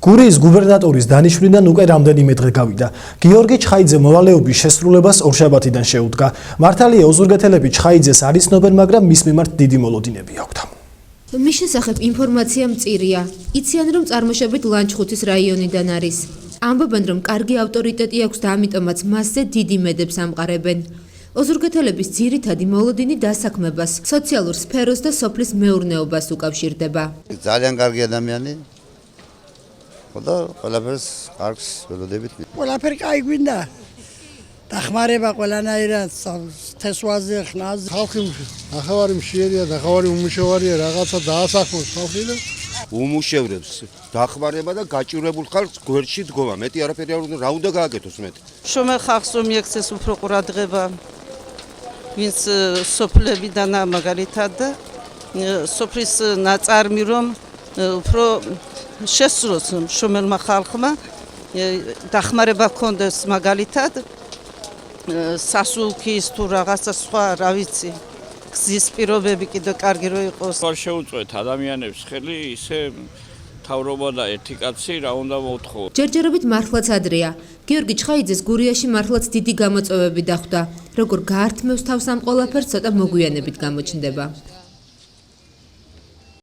გურიის გუბერნატორის დანიშვნიდან უკვე რამდენიმე დღე გავიდა. გიორგი ჩხაიძე მოვალეობის შესრულებას ორშაბათიდან შეუდგა. მართალია ოზურგეთელები ჩხაიძეს არ იცნობენ, მაგრამ მის მიმართ დიდი მოლოდინები აქვთ. მის შესახებ ინფორმაცია მწირია. იციან, რომ წარმოშობით ლანჩხუთის რაიონიდან არის. ამბობენ, რომ კარგი ავტორიტეტი აქვს და ამიტომაც მასზე დიდი მედებს ამყარებენ. ოზურგეთელების ძირითადი მოლოდინი დასაქმებას, სოციალურ სფეროს და სოფლის მეურნეობას უკავშირდება. ძალიან კარგი ადამიანი. და ყველაფერს კარგს ველოდებით. ყველაფერი კაი გვინდა. დახმარება ყველანაირად თესვაზე ხნაზე. ხალხი ახავარი მშიერია, ახავარი უმუშევარია, რაღაცა დაასახმოს ხალხი და უმუშევრებს დახმარება და გაჭირებულ ხალხს გვერდში დგომა. მეტი არაფერი არ უნდა, რა უნდა გააკეთოს მეტი. შრომელ ხალხს რომ მიექცეს უფრო ყურადღება, ვინც სოფლებიდან მაგალითად და სოფლის ნაწარმი რომ უფრო შესრულოს შრომელმა ხალხმა დახმარება ქონდეს მაგალითად სასულქის თუ რაღაცა სხვა რა ვიცი გზის პირობები კიდე კარგი რო იყოს. არ შეუწყვეთ ადამიანებს ხელი ისე თავრობა და ერთი კაცი რა უნდა მოთხოვო. ჯერჯერობით მართლაც ადრეა. გიორგი ჩხაიძეს გურიაში მართლაც დიდი გამოწვევები დახვდა. როგორ გაართმევს თავს ამ ყველაფერს, ცოტა მოგვიანებით გამოჩნდება.